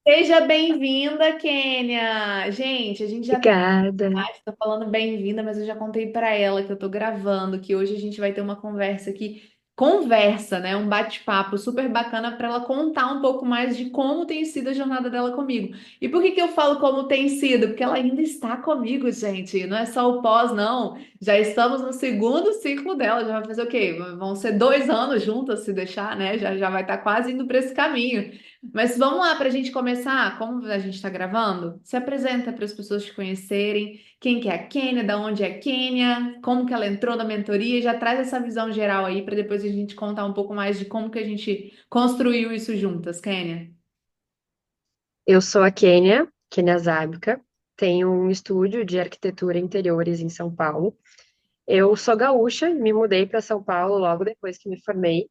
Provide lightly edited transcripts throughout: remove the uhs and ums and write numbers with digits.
Seja bem-vinda, Kênia! Gente, a gente já tem. Obrigada. Tô falando bem-vinda, mas eu já contei para ela que eu tô gravando, que hoje a gente vai ter uma conversa aqui. Conversa, né? Um bate-papo super bacana para ela contar um pouco mais de como tem sido a jornada dela comigo. E por que que eu falo como tem sido? Porque ela ainda está comigo, gente. Não é só o pós, não. Já estamos no segundo ciclo dela. Já vai fazer o quê? Vão ser 2 anos juntas, se deixar, né? Já vai estar quase indo para esse caminho. Mas vamos lá para a gente começar. Como a gente está gravando, se apresenta para as pessoas te conhecerem. Quem que é a Kênia, da onde é a Kênia, como que ela entrou na mentoria, já traz essa visão geral aí para depois a gente contar um pouco mais de como que a gente construiu isso juntas, Kênia. Eu sou a Kênia Zábica, tenho um estúdio de arquitetura e interiores em São Paulo. Eu sou gaúcha, me mudei para São Paulo logo depois que me formei.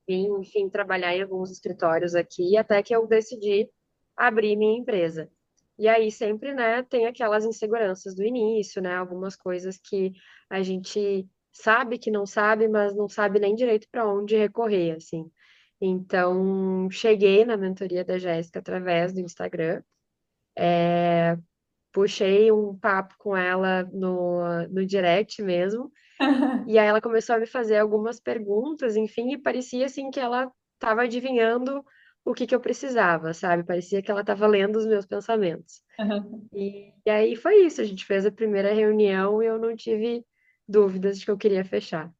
Vim, enfim, trabalhar em alguns escritórios aqui, até que eu decidi abrir minha empresa. E aí sempre, né, tem aquelas inseguranças do início, né, algumas coisas que a gente sabe que não sabe, mas não sabe nem direito para onde recorrer, assim. Então, cheguei na mentoria da Jéssica através do Instagram, puxei um papo com ela no direct mesmo, e aí ela começou a me fazer algumas perguntas, enfim, e parecia assim que ela estava adivinhando o que eu precisava, sabe? Parecia que ela estava lendo os meus pensamentos. E aí foi isso, a gente fez a primeira reunião e eu não tive dúvidas de que eu queria fechar.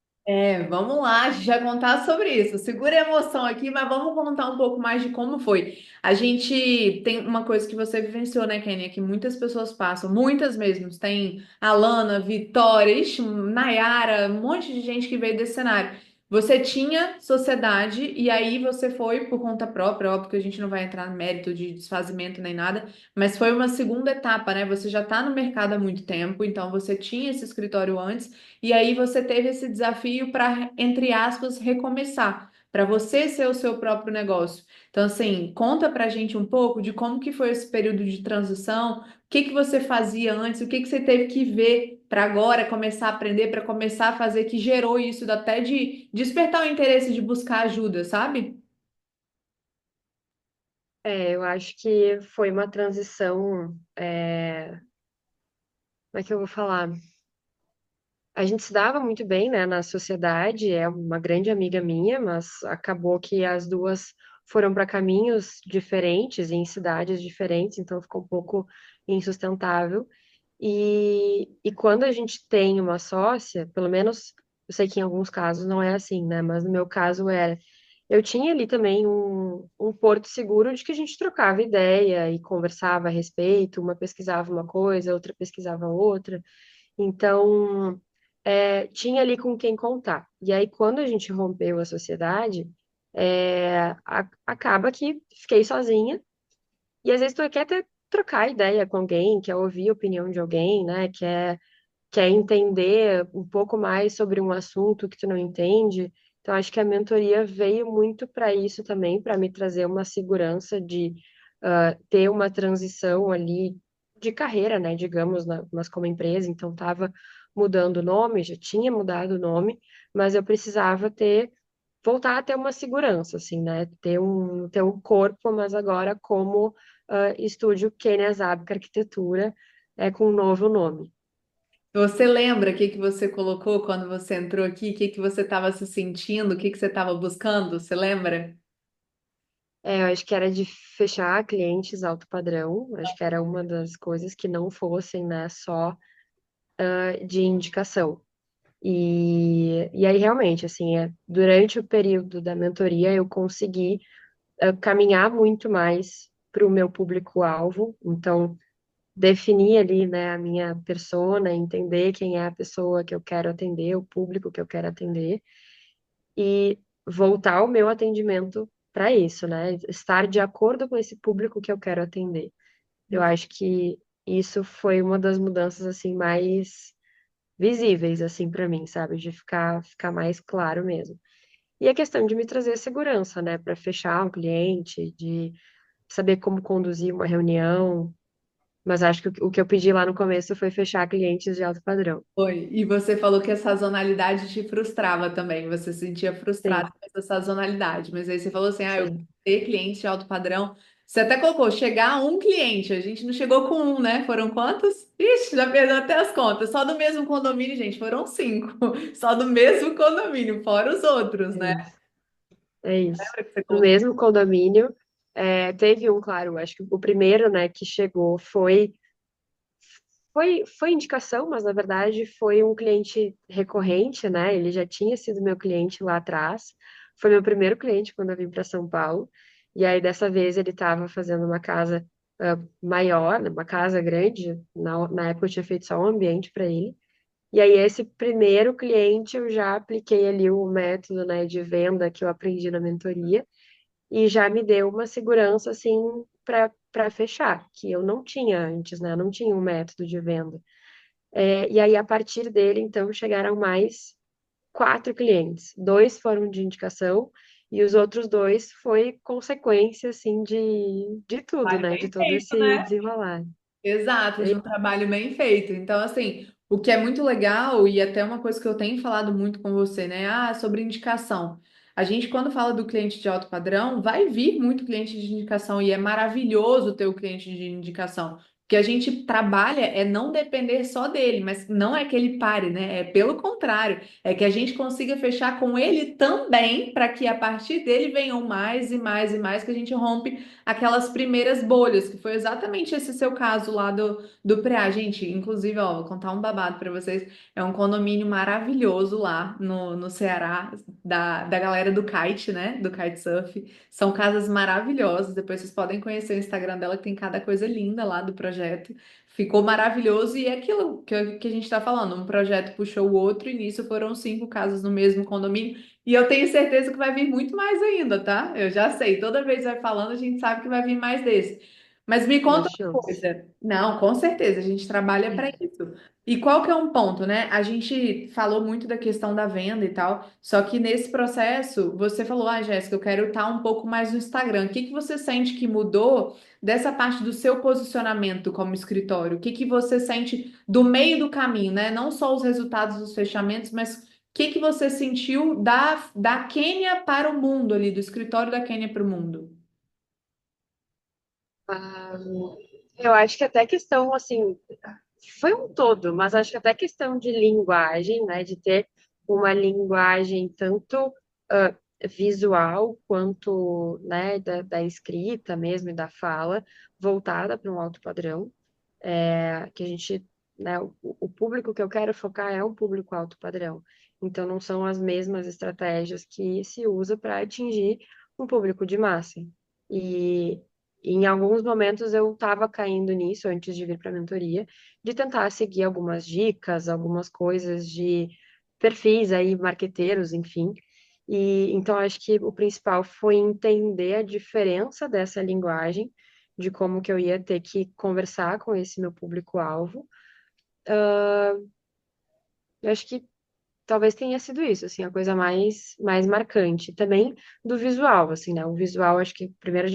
Vamos lá, a gente vai contar sobre isso. Segura a emoção aqui, mas vamos contar um pouco mais de como foi. A gente tem uma coisa que você vivenciou, né, Kênia, que muitas pessoas passam, muitas mesmo. Tem Alana, Vitória, ixi, Nayara, um monte de gente que veio desse cenário. Você tinha sociedade e aí você foi por conta própria, óbvio que a gente não vai entrar no mérito de desfazimento nem nada, mas foi uma segunda etapa, né? Você já está no mercado há muito tempo, então você tinha esse escritório antes. E aí você teve esse desafio para, entre aspas, recomeçar, para você ser o seu próprio negócio. Então, assim, conta pra gente um pouco de como que foi esse período de transição, o que que você fazia antes, o que que você teve que ver para agora começar a aprender, para começar a fazer, que gerou isso até de despertar o interesse de buscar ajuda, sabe? Eu acho que foi uma transição, como é que eu vou falar? A gente se dava muito bem, né, na sociedade, é uma grande amiga minha, mas acabou que as duas foram para caminhos diferentes, em cidades diferentes, então ficou um pouco insustentável. E quando a gente tem uma sócia, pelo menos eu sei que em alguns casos não é assim, né, mas no meu caso era. Eu tinha ali também um porto seguro de que a gente trocava ideia e conversava a respeito, uma pesquisava uma coisa, outra pesquisava outra. Então, tinha ali com quem contar. E aí, quando a gente rompeu a sociedade, acaba que fiquei sozinha. E às vezes tu quer até trocar ideia com alguém, quer ouvir a opinião de alguém, né? Quer entender um pouco mais sobre um assunto que tu não entende. Então, acho que a mentoria veio muito para isso também, para me trazer uma segurança de ter uma transição ali de carreira, né? Digamos, mas como empresa, então estava mudando o nome, já tinha mudado o nome, mas eu precisava voltar a ter uma segurança, assim, né? Ter um corpo, mas agora como estúdio Kenia Zabka Arquitetura, com um novo nome. Você lembra o que que você colocou quando você entrou aqui? O que que você estava se sentindo? O que que você estava buscando? Você lembra? Eu acho que era de fechar clientes alto padrão, acho que era uma das coisas que não fossem, né, só de indicação. E aí, realmente, assim, durante o período da mentoria, eu consegui caminhar muito mais para o meu público-alvo, então, definir ali, né, a minha persona, entender quem é a pessoa que eu quero atender, o público que eu quero atender, e voltar o meu atendimento para isso, né? Estar de acordo com esse público que eu quero atender. Eu acho que isso foi uma das mudanças assim mais visíveis assim para mim, sabe? De ficar mais claro mesmo. E a questão de me trazer segurança, né, para fechar um cliente, de saber como conduzir uma reunião, mas acho que o que eu pedi lá no começo foi fechar clientes de alto padrão. Foi. E você falou que a sazonalidade te frustrava também. Você se sentia frustrado Sim, com essa sazonalidade. Mas aí você falou assim: ah, eu quero sim. ter clientes de alto padrão. Você até colocou chegar a um cliente, a gente não chegou com um, né? Foram quantos? Ixi, já perdeu até as contas. Só do mesmo condomínio, gente, foram cinco. Só do mesmo condomínio, fora os outros, É né? isso. É isso. Lembra que você No colocou? mesmo condomínio, teve um, claro, acho que o primeiro, né, que chegou foi indicação, mas na verdade foi um cliente recorrente, né? Ele já tinha sido meu cliente lá atrás. Foi meu primeiro cliente quando eu vim para São Paulo. E aí dessa vez ele estava fazendo uma casa maior, né, uma casa grande. Na época eu tinha feito só um ambiente para ele. E aí esse primeiro cliente eu já apliquei ali o método, né, de venda que eu aprendi na mentoria e já me deu uma segurança assim para fechar, que eu não tinha antes, né? Eu não tinha um método de venda. E aí, a partir dele, então, chegaram mais 4 clientes. Dois foram de indicação e os outros dois foi consequência, assim, de tudo, Trabalho né? De bem todo feito, esse né? desenrolar. Exato, É de um trabalho bem feito. Então, assim, o que é muito legal, e até uma coisa que eu tenho falado muito com você, né? Ah, sobre indicação. A gente, quando fala do cliente de alto padrão, vai vir muito cliente de indicação, e é maravilhoso ter o cliente de indicação. O que a gente trabalha é não depender só dele, mas não é que ele pare, né? É pelo contrário, é que a gente consiga fechar com ele também, para que a partir dele venham mais e mais e mais, que a gente rompe aquelas primeiras bolhas, que foi exatamente esse seu caso lá do Preá. Gente, inclusive, ó, vou contar um babado para vocês. É um condomínio maravilhoso lá no Ceará, da galera do kite, né? Do kitesurf. São casas maravilhosas. Depois vocês podem conhecer o Instagram dela, que tem cada coisa linda lá do projeto. Ficou maravilhoso e é aquilo que a gente está falando. Um projeto puxou o outro e nisso foram 5 casas no mesmo condomínio. E eu tenho certeza que vai vir muito mais ainda, tá? Eu já sei. Toda vez vai falando, a gente sabe que vai vir mais desse. Mas me uma conta uma chance. coisa. Não, com certeza, a gente trabalha para isso. E qual que é um ponto, né? A gente falou muito da questão da venda e tal, só que nesse processo, você falou, ah, Jéssica, eu quero estar um pouco mais no Instagram. O que que você sente que mudou dessa parte do seu posicionamento como escritório? O que que você sente do meio do caminho, né? Não só os resultados dos fechamentos, mas que você sentiu da Quênia para o mundo ali, do escritório da Quênia para o mundo? Ah, eu acho que até questão, assim, foi um todo, mas acho que até questão de linguagem, né, de ter uma linguagem tanto ah, visual quanto, né, da escrita mesmo e da fala, voltada para um alto padrão, que a gente, né, o público que eu quero focar é um público alto padrão. Então, não são as mesmas estratégias que se usa para atingir um público de massa. E em alguns momentos eu estava caindo nisso antes de vir para a mentoria, de tentar seguir algumas dicas, algumas coisas de perfis aí, marqueteiros, enfim. E então acho que o principal foi entender a diferença dessa linguagem, de como que eu ia ter que conversar com esse meu público-alvo. Eu acho que talvez tenha sido isso, assim, a coisa mais marcante. Também do visual, assim, né? O visual, acho que primeiro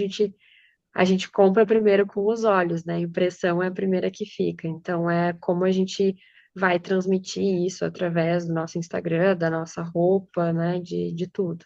a gente compra primeiro com os olhos, né? A impressão é a primeira que fica. Então, é como a gente vai transmitir isso através do nosso Instagram, da nossa roupa, né? De tudo.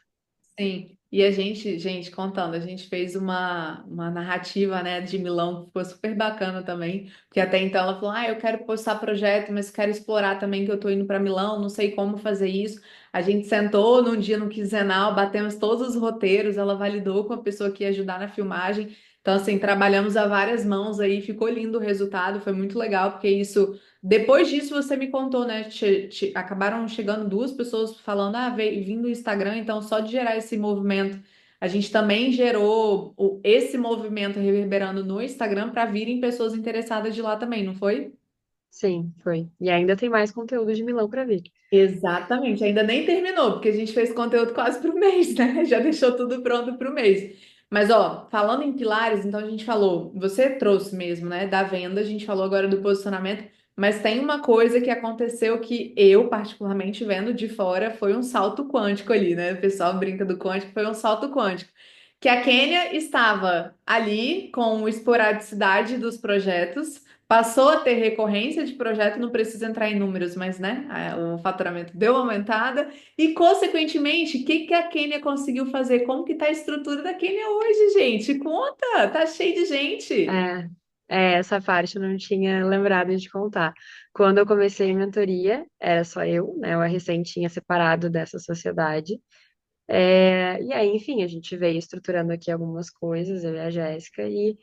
Sim, e a gente, contando, a gente fez uma narrativa, né, de Milão, que ficou super bacana também, porque até então ela falou, ah, eu quero postar projeto, mas quero explorar também que eu tô indo para Milão, não sei como fazer isso. A gente sentou num dia no quinzenal, batemos todos os roteiros, ela validou com a pessoa que ia ajudar na filmagem. Então, assim, trabalhamos a várias mãos aí, ficou lindo o resultado, foi muito legal, porque isso depois disso, você me contou, né? Acabaram chegando 2 pessoas falando, ah, veio vindo do Instagram, então só de gerar esse movimento, a gente também gerou esse movimento reverberando no Instagram para virem pessoas interessadas de lá também, não foi? Sim, foi. E ainda tem mais conteúdo de Milão para vir. Exatamente, ainda nem terminou, porque a gente fez conteúdo quase para o mês, né? Já deixou tudo pronto para o mês. Mas, ó, falando em pilares, então a gente falou, você trouxe mesmo, né, da venda, a gente falou agora do posicionamento, mas tem uma coisa que aconteceu que eu, particularmente vendo de fora, foi um salto quântico ali, né? O pessoal brinca do quântico, foi um salto quântico, que a Quênia estava ali com esporadicidade dos projetos, passou a ter recorrência de projeto, não precisa entrar em números, mas né, o faturamento deu uma aumentada e, consequentemente, o que que a Quênia conseguiu fazer? Como que está a estrutura da Quênia hoje, gente? Conta, tá cheio de gente. É, essa parte eu não tinha lembrado de contar. Quando eu comecei a mentoria, era só eu, né? Eu recém tinha separado dessa sociedade. E aí, enfim, a gente veio estruturando aqui algumas coisas, eu e a Jéssica, e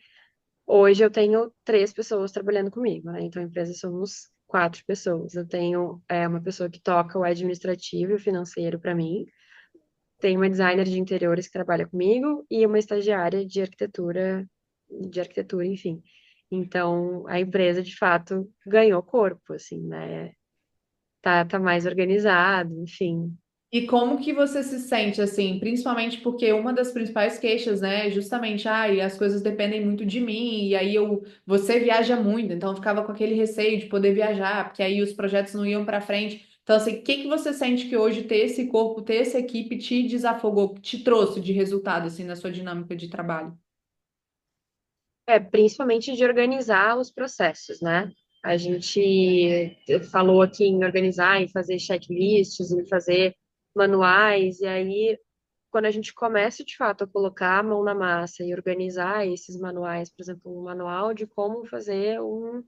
hoje eu tenho 3 pessoas trabalhando comigo, né? Então, a empresa somos 4 pessoas. Eu tenho uma pessoa que toca o administrativo e o financeiro para mim, tenho uma designer de interiores que trabalha comigo e uma estagiária de arquitetura, enfim. Então, a empresa, de fato, ganhou corpo, assim, né? Tá mais organizado, enfim. E como que você se sente assim, principalmente porque uma das principais queixas, né, é justamente, ai, as coisas dependem muito de mim, e aí você viaja muito, então eu ficava com aquele receio de poder viajar, porque aí os projetos não iam para frente. Então, assim, o que que você sente que hoje ter esse corpo, ter essa equipe te desafogou, te trouxe de resultado assim na sua dinâmica de trabalho? Principalmente de organizar os processos, né? A gente falou aqui em organizar, em fazer checklists, em fazer manuais, e aí, quando a gente começa de fato a colocar a mão na massa e organizar esses manuais, por exemplo, um manual de como fazer uma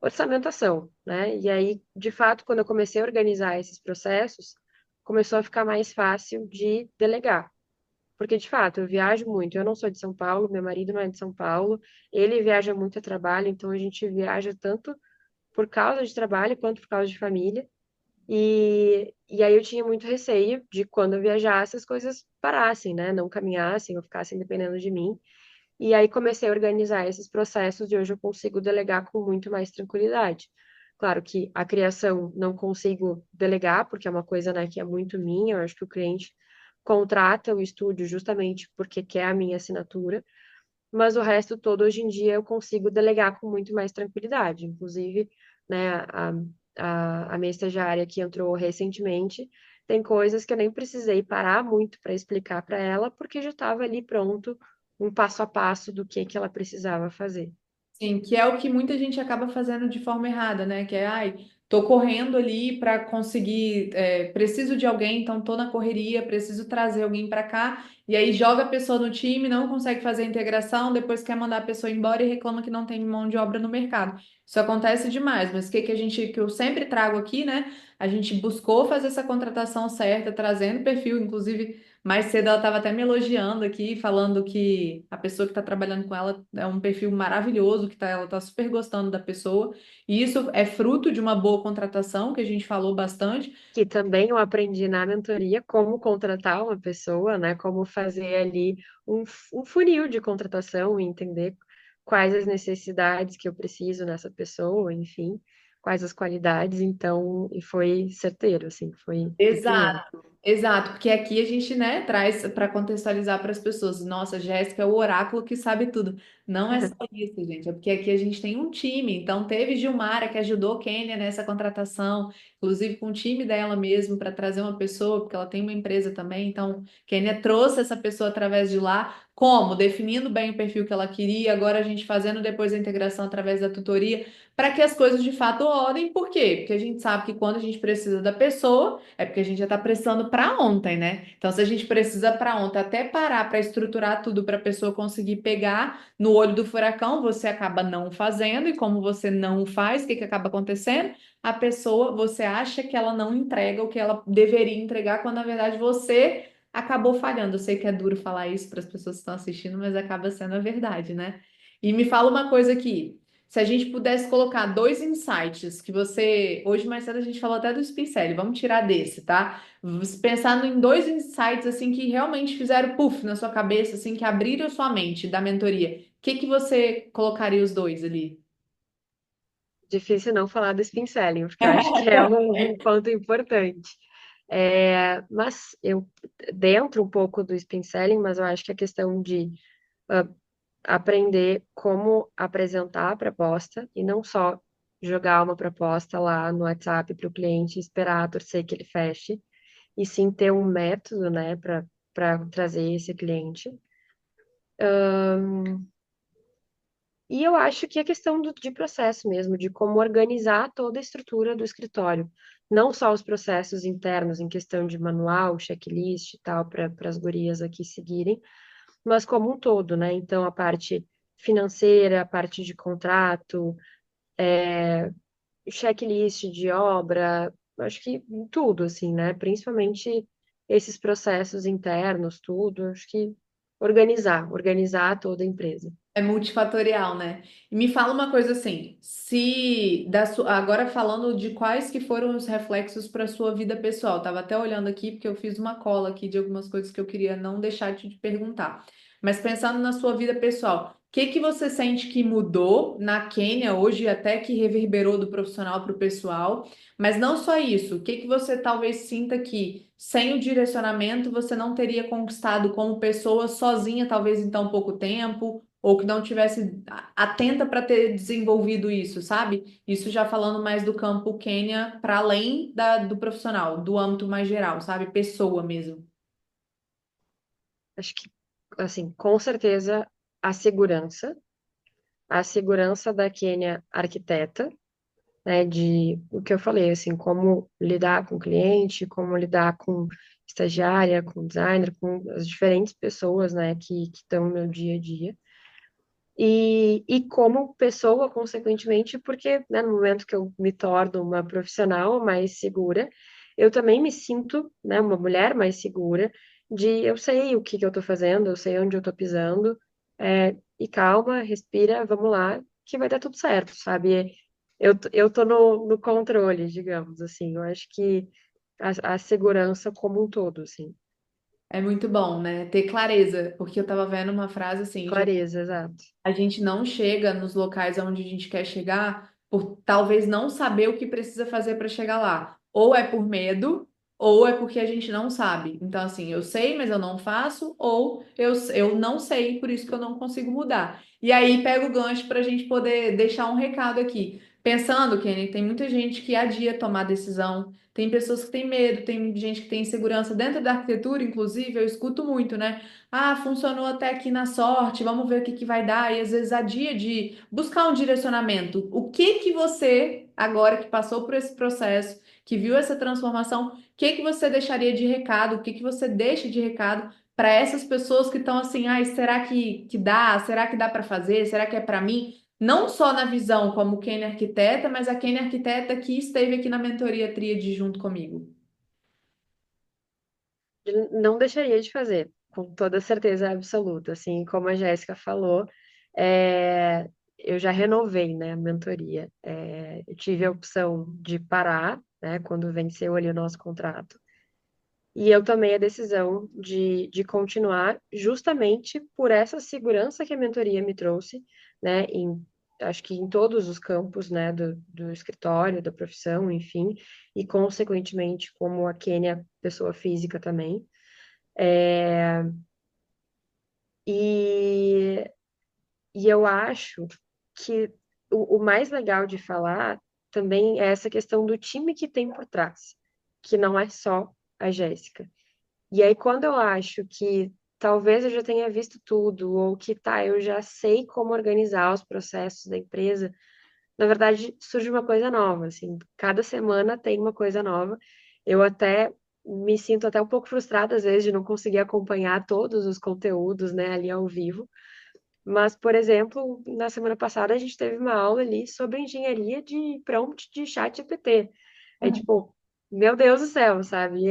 orçamentação, né? E aí, de fato, quando eu comecei a organizar esses processos, começou a ficar mais fácil de delegar. Porque, de fato, eu viajo muito. Eu não sou de São Paulo, meu marido não é de São Paulo, ele viaja muito a trabalho, então a gente viaja tanto por causa de trabalho quanto por causa de família. E aí eu tinha muito receio de quando eu viajasse as coisas parassem, né? Não caminhassem ou ficassem dependendo de mim. E aí comecei a organizar esses processos e hoje eu consigo delegar com muito mais tranquilidade. Claro que a criação não consigo delegar, porque é uma coisa, né, que é muito minha. Eu acho que o cliente contrata o estúdio justamente porque quer a minha assinatura, mas o resto todo hoje em dia eu consigo delegar com muito mais tranquilidade. Inclusive, né, a minha estagiária que entrou recentemente, tem coisas que eu nem precisei parar muito para explicar para ela, porque já estava ali pronto, um passo a passo do que ela precisava fazer. Sim, que é o que muita gente acaba fazendo de forma errada, né? Que é, ai, tô correndo ali para conseguir, preciso de alguém, então tô na correria, preciso trazer alguém para cá, e aí joga a pessoa no time, não consegue fazer a integração, depois quer mandar a pessoa embora e reclama que não tem mão de obra no mercado. Isso acontece demais, mas o que que a gente, que eu sempre trago aqui, né? A gente buscou fazer essa contratação certa, trazendo perfil, inclusive. Mais cedo ela estava até me elogiando aqui, falando que a pessoa que está trabalhando com ela é um perfil maravilhoso, ela está super gostando da pessoa. E isso é fruto de uma boa contratação, que a gente falou bastante. Que também eu aprendi na mentoria como contratar uma pessoa, né? Como fazer ali um funil de contratação e entender quais as necessidades que eu preciso nessa pessoa, enfim, quais as qualidades. Então, e foi certeiro, assim, foi muito bom. Exato, exato, porque aqui a gente, né, traz para contextualizar para as pessoas. Nossa, Jéssica é o oráculo que sabe tudo. Não é só isso, gente, é porque aqui a gente tem um time. Então, teve Gilmara que ajudou Kênia nessa contratação, inclusive com o time dela mesmo, para trazer uma pessoa, porque ela tem uma empresa também. Então, Kênia trouxe essa pessoa através de lá. Como? Definindo bem o perfil que ela queria, agora a gente fazendo depois a integração através da tutoria, para que as coisas de fato rodem. Por quê? Porque a gente sabe que quando a gente precisa da pessoa é porque a gente já está precisando para ontem, né? Então, se a gente precisa para ontem, até parar para estruturar tudo para a pessoa conseguir pegar no olho do furacão, você acaba não fazendo, e como você não faz, o que que acaba acontecendo? A pessoa, você acha que ela não entrega o que ela deveria entregar, quando na verdade você acabou falhando. Eu sei que é duro falar isso para as pessoas que estão assistindo, mas acaba sendo a verdade, né? E me fala uma coisa aqui. Se a gente pudesse colocar dois insights que você. Hoje mais cedo a gente falou até do Spincelli, vamos tirar desse, tá? Pensando em dois insights assim que realmente fizeram puff na sua cabeça, assim, que abriram sua mente da mentoria. O que que você colocaria os dois ali? Difícil não falar do spin selling, porque eu acho que é um ponto importante. Mas eu, dentro um pouco do spin selling, mas eu acho que a questão de ah, aprender como apresentar a proposta e não só jogar uma proposta lá no WhatsApp para o cliente e esperar torcer que ele feche, e sim ter um método, né, para trazer esse cliente. E eu acho que é questão de processo mesmo, de como organizar toda a estrutura do escritório. Não só os processos internos, em questão de manual, checklist e tal, para as gurias aqui seguirem, mas como um todo, né? Então, a parte financeira, a parte de contrato, checklist de obra, acho que tudo, assim, né? Principalmente esses processos internos, tudo, acho que organizar toda a empresa. É multifatorial, né? E me fala uma coisa assim, se agora falando de quais que foram os reflexos para sua vida pessoal. Tava até olhando aqui porque eu fiz uma cola aqui de algumas coisas que eu queria não deixar de te perguntar. Mas pensando na sua vida pessoal, o que que você sente que mudou na Quênia hoje, até que reverberou do profissional para o pessoal? Mas não só isso, o que que você talvez sinta que sem o direcionamento você não teria conquistado como pessoa sozinha, talvez em tão pouco tempo? Ou que não tivesse atenta para ter desenvolvido isso, sabe? Isso já falando mais do campo Quênia para além do profissional, do âmbito mais geral, sabe? Pessoa mesmo. Acho que, assim, com certeza a segurança, a segurança da Kênia arquiteta, né, de o que eu falei, assim, como lidar com o cliente, como lidar com estagiária, com designer, com as diferentes pessoas, né, que estão no meu dia a dia. E como pessoa, consequentemente, porque, né, no momento que eu me torno uma profissional mais segura, eu também me sinto, né, uma mulher mais segura, de eu sei o que que eu estou fazendo, eu sei onde eu estou pisando, e calma, respira, vamos lá, que vai dar tudo certo, sabe? Eu tô no controle, digamos, assim, eu acho que a segurança como um todo, assim, É muito bom, né? Ter clareza, porque eu tava vendo uma frase assim, clareza, exato. a gente não chega nos locais onde a gente quer chegar por talvez não saber o que precisa fazer para chegar lá. Ou é por medo, ou é porque a gente não sabe. Então, assim, eu sei, mas eu não faço, ou eu não sei, por isso que eu não consigo mudar. E aí pega o gancho para a gente poder deixar um recado aqui. Pensando, Kenny, tem muita gente que adia tomar decisão, tem pessoas que têm medo, tem gente que tem insegurança. Dentro da arquitetura, inclusive, eu escuto muito, né? Ah, funcionou até aqui na sorte, vamos ver o que que vai dar. E às vezes adia de buscar um direcionamento. O que que você, agora que passou por esse processo, que viu essa transformação, o que que você deixaria de recado? O que que você deixa de recado para essas pessoas que estão assim, ai, será que dá? Será que dá para fazer? Será que é para mim? Não só na visão como Kenny arquiteta, mas a Kenny arquiteta que esteve aqui na mentoria Tríade junto comigo. Não deixaria de fazer, com toda certeza absoluta. Assim, como a Jéssica falou, é, eu já renovei, né, a mentoria. Eu tive a opção de parar, né, quando venceu ali o nosso contrato. E eu tomei a decisão de continuar justamente por essa segurança que a mentoria me trouxe, né, acho que em todos os campos, né, do escritório, da profissão, enfim, e consequentemente como a Kênia, pessoa física também. E, e eu acho que o mais legal de falar também é essa questão do time que tem por trás, que não é só a Jéssica. E aí, quando eu acho que talvez eu já tenha visto tudo, ou que tá, eu já sei como organizar os processos da empresa, na verdade, surge uma coisa nova, assim, cada semana tem uma coisa nova. Eu até me sinto até um pouco frustrada, às vezes, de não conseguir acompanhar todos os conteúdos, né, ali ao vivo. Mas, por exemplo, na semana passada a gente teve uma aula ali sobre engenharia de prompt de chat GPT. É tipo, meu Deus do céu, sabe?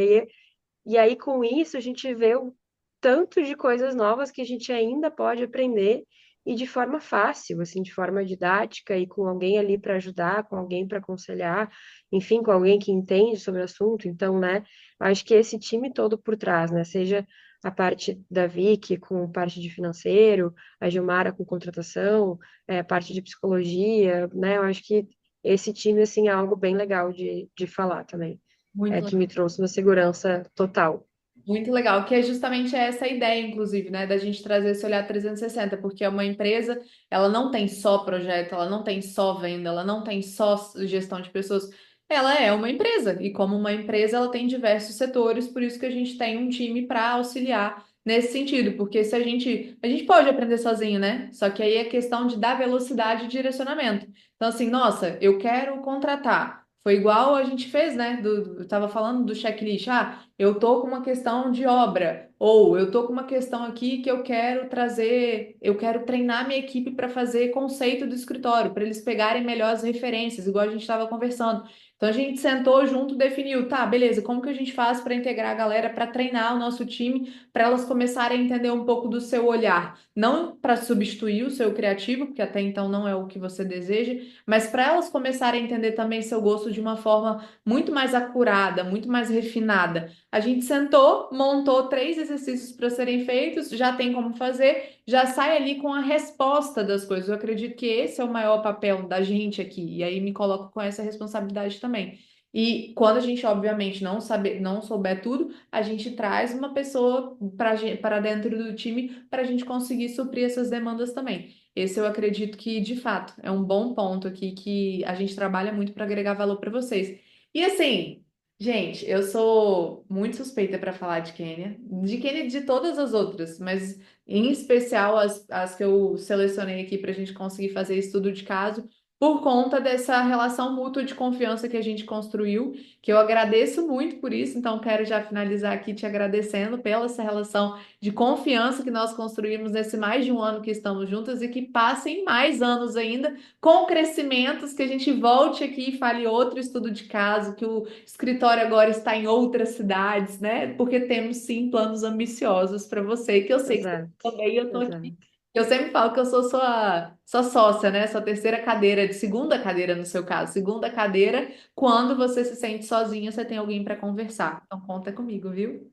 E aí, com isso, a gente vê o tanto de coisas novas que a gente ainda pode aprender e de forma fácil, assim, de forma didática e com alguém ali para ajudar, com alguém para aconselhar, enfim, com alguém que entende sobre o assunto. Então, né, acho que esse time todo por trás, né, seja a parte da Vicky com parte de financeiro, a Gilmara com contratação, a parte de psicologia, né, eu acho que esse time, assim, é algo bem legal de falar também Muito que me trouxe uma segurança total. Muito legal, que é justamente essa a ideia, inclusive, né, da gente trazer esse olhar 360, porque é uma empresa, ela não tem só projeto, ela não tem só venda, ela não tem só gestão de pessoas, ela é uma empresa, e como uma empresa, ela tem diversos setores, por isso que a gente tem um time para auxiliar nesse sentido, porque se a gente pode aprender sozinho, né? Só que aí é questão de dar velocidade e direcionamento. Então, assim, nossa, eu quero contratar. Foi igual a gente fez, né? Eu tava falando do checklist. Ah, eu tô com uma questão de obra, ou eu tô com uma questão aqui que eu quero trazer, eu quero treinar minha equipe para fazer conceito do escritório, para eles pegarem melhores referências, igual a gente estava conversando. Então a gente sentou junto, definiu, tá, beleza, como que a gente faz para integrar a galera, para treinar o nosso time, para elas começarem a entender um pouco do seu olhar, não para substituir o seu criativo, porque até então não é o que você deseja, mas para elas começarem a entender também seu gosto de uma forma muito mais acurada, muito mais refinada. A gente sentou, montou 3 exercícios para serem feitos, já tem como fazer, já sai ali com a resposta das coisas. Eu acredito que esse é o maior papel da gente aqui, e aí me coloco com essa responsabilidade também. E quando a gente, obviamente, não souber tudo, a gente traz uma pessoa para dentro do time para a gente conseguir suprir essas demandas também. Esse eu acredito que, de fato, é um bom ponto aqui que a gente trabalha muito para agregar valor para vocês. E assim, gente, eu sou muito suspeita para falar de Quênia e de todas as outras, mas em especial as que eu selecionei aqui para a gente conseguir fazer estudo de caso, por conta dessa relação mútua de confiança que a gente construiu, que eu agradeço muito por isso, então quero já finalizar aqui te agradecendo pela essa relação de confiança que nós construímos nesse mais de um ano que estamos juntas e que passem mais anos ainda com crescimentos, que a gente volte aqui e fale outro estudo de caso, que o escritório agora está em outras cidades, né? Porque temos sim planos ambiciosos para você, que eu sei que você Exato, também, eu tô aqui. exato. Eu sempre falo que eu sou sua sócia, né? Sua terceira cadeira, de segunda cadeira no seu caso, segunda cadeira, quando você se sente sozinha, você tem alguém para conversar. Então conta comigo, viu?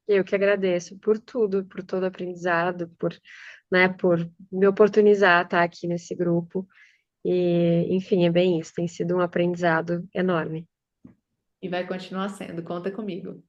Eu que agradeço por tudo, por todo o aprendizado, por me oportunizar estar aqui nesse grupo. E, enfim, é bem isso. Tem sido um aprendizado enorme. E vai continuar sendo, conta comigo.